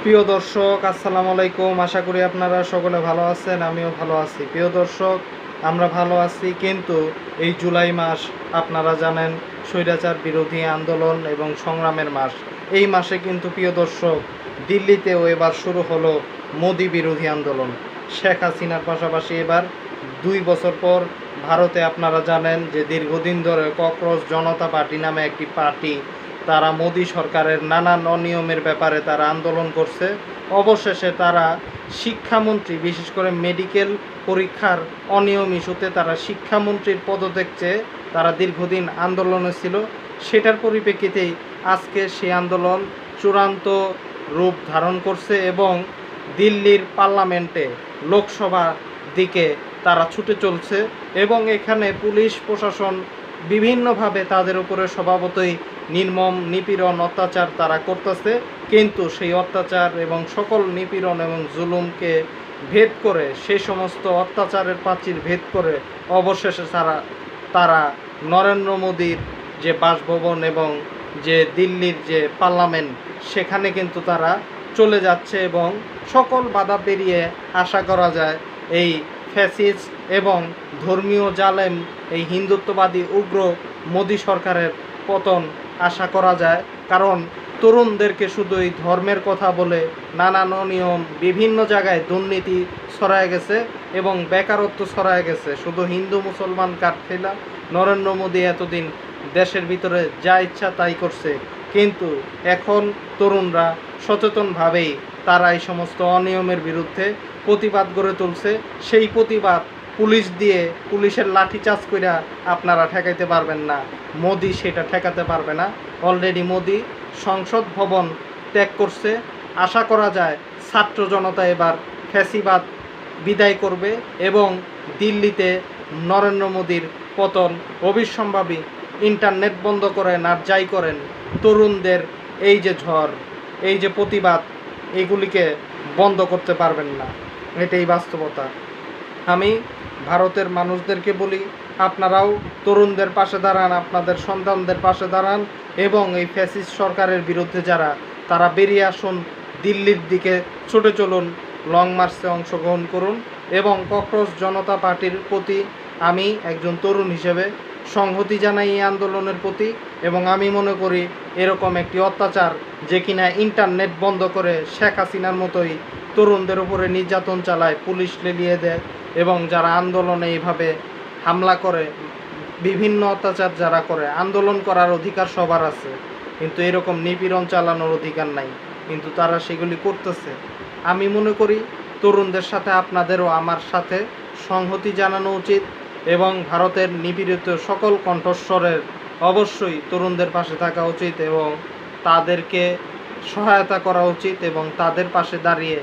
প্রিয় দর্শক, আসসালামু আলাইকুম। আশা করি আপনারা সকলে ভালো আছেন, আমিও ভালো আছি। প্রিয় দর্শক, আমরা ভালো আছি, কিন্তু এই জুলাই মাস আপনারা জানেন স্বৈরাচার বিরোধী আন্দোলন এবং সংগ্রামের মাস। এই মাসে কিন্তু প্রিয় দর্শক, দিল্লিতেও এবার শুরু হলো মোদি বিরোধী আন্দোলন। শেখ হাসিনার পাশাপাশি এবার 2 বছর পর ভারতে আপনারা জানেন যে দীর্ঘদিন ধরে ককরোচ জনতা পার্টি নামে একটি পার্টি, তারা মোদি সরকারের নানান অনিয়মের ব্যাপারে তারা আন্দোলন করছে। অবশেষে তারা শিক্ষামন্ত্রী, বিশেষ করে মেডিকেল পরীক্ষার অনিয়ম ইস্যুতে তারা শিক্ষামন্ত্রীর পদত্যাগ চেয়ে তারা দীর্ঘদিন আন্দোলনে ছিল। সেটার পরিপ্রেক্ষিতেই আজকে সেই আন্দোলন চূড়ান্ত রূপ ধারণ করছে এবং দিল্লির পার্লামেন্টে লোকসভা দিকে তারা ছুটে চলছে এবং এখানে পুলিশ প্রশাসন বিভিন্নভাবে তাদের উপরে স্বভাবতই নির্মম নিপীড়ন অত্যাচার তারা করতেছে। কিন্তু সেই অত্যাচার এবং সকল নিপীড়ন এবং জুলুমকে ভেদ করে, সেই সমস্ত অত্যাচারের প্রাচীর ভেদ করে অবশেষে তারা নরেন্দ্র মোদীর যে বাসভবন এবং যে দিল্লির যে পার্লামেন্ট, সেখানে কিন্তু তারা চলে যাচ্ছে এবং সকল বাধা পেরিয়ে আশা করা যায় এই ফ্যাসিস্ট এবং ধর্মীয় জালেম, এই হিন্দুত্ববাদী উগ্র মোদী সরকারের পতন আশা করা যায়। কারণ তরুণদেরকে শুধু এই ধর্মের কথা বলে নানান অনিয়ম, বিভিন্ন জায়গায় দুর্নীতি ছড়ায় গেছে এবং বেকারত্ব ছড়ায় গেছে। শুধু হিন্দু মুসলমান কাঠখেলা। নরেন্দ্র মোদী এতদিন দেশের ভিতরে যা ইচ্ছা তাই করছে, কিন্তু এখন তরুণরা সচেতনভাবেই তারা এই সমস্ত অনিয়মের বিরুদ্ধে প্রতিবাদ গড়ে তুলছে। সেই প্রতিবাদ পুলিশের লাঠিচার্জ কইরা আপনারা ঠেকাইতে পারবেন না। মোদি সেটা ঠেকাতে পারবে না। অলরেডি মোদি সংসদ ভবন ত্যাগ করছে। আশা করা যায় ছাত্র জনতা এবার ফ্যাসিবাদ বিদায় করবে এবং দিল্লিতে নরেন্দ্র মোদির পতন অবিসম্ভাবী। ইন্টারনেট বন্ধ করেন আর যাই করেন, তরুণদের এই যে ঝড়, এই যে প্রতিবাদ, এগুলিকে বন্ধ করতে পারবেন না। এটাই বাস্তবতা। আমি ভারতের মানুষদেরকে বলি, আপনারাও তরুণদের পাশে দাঁড়ান, আপনাদের সন্তানদের পাশে দাঁড়ান এবং এই ফ্যাসিস্ট সরকারের বিরুদ্ধে যারা, তারা বেরিয়ে আসুন, দিল্লির দিকে ছুটে চলুন, লং মার্চে অংশগ্রহণ করুন এবং ককরোচ জনতা পার্টির প্রতি আমি একজন তরুণ হিসেবে সংহতি জানাই এই আন্দোলনের প্রতি। এবং আমি মনে করি এরকম একটি অত্যাচার, যে কিনা ইন্টারনেট বন্ধ করে শেখ হাসিনার মতোই তরুণদের উপরে নির্যাতন চালায়, পুলিশ লেলিয়ে দেয় এবং যারা আন্দোলনে এইভাবে হামলা করে, বিভিন্ন অত্যাচার যারা করে, আন্দোলন করার অধিকার সবার আছে, কিন্তু এরকম নিপীড়ন চালানোর অধিকার নাই, কিন্তু তারা সেগুলি করতেছে। আমি মনে করি তরুণদের সাথে আপনাদেরও আমার সাথে সংহতি জানানো উচিত এবং ভারতের নিপীড়িত সকল কণ্ঠস্বরের অবশ্যই তরুণদের পাশে থাকা উচিত এবং তাদেরকে সহায়তা করা উচিত এবং তাদের পাশে দাঁড়িয়ে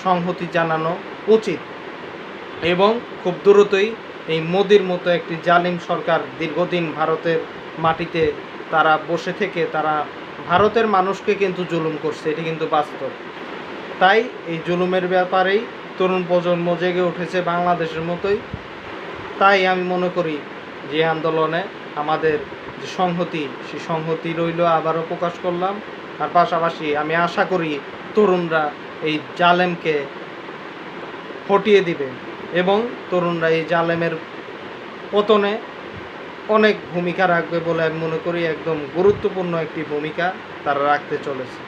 সংহতি জানানো উচিত। এবং খুব দ্রুতই এই মোদির মতো একটি জালিম সরকার দীর্ঘদিন ভারতের মাটিতে তারা বসে থেকে তারা ভারতের মানুষকে কিন্তু জুলুম করছে, এটি কিন্তু বাস্তব। তাই এই জুলুমের ব্যাপারেই তরুণ প্রজন্ম জেগে উঠেছে বাংলাদেশের মতোই। তাই আমি মনে করি যে আন্দোলনে আমাদের যে সংহতি, সেই সংহতি রইল, আবারও প্রকাশ করলাম। আর পাশাপাশি আমি আশা করি তরুণরা এই জালেমকে হটিয়ে দিবে এবং তরুণরা এই জালেমের পতনে অনেক ভূমিকা রাখবে বলে আমি মনে করি। একদম গুরুত্বপূর্ণ একটি ভূমিকা তারা রাখতে চলেছে।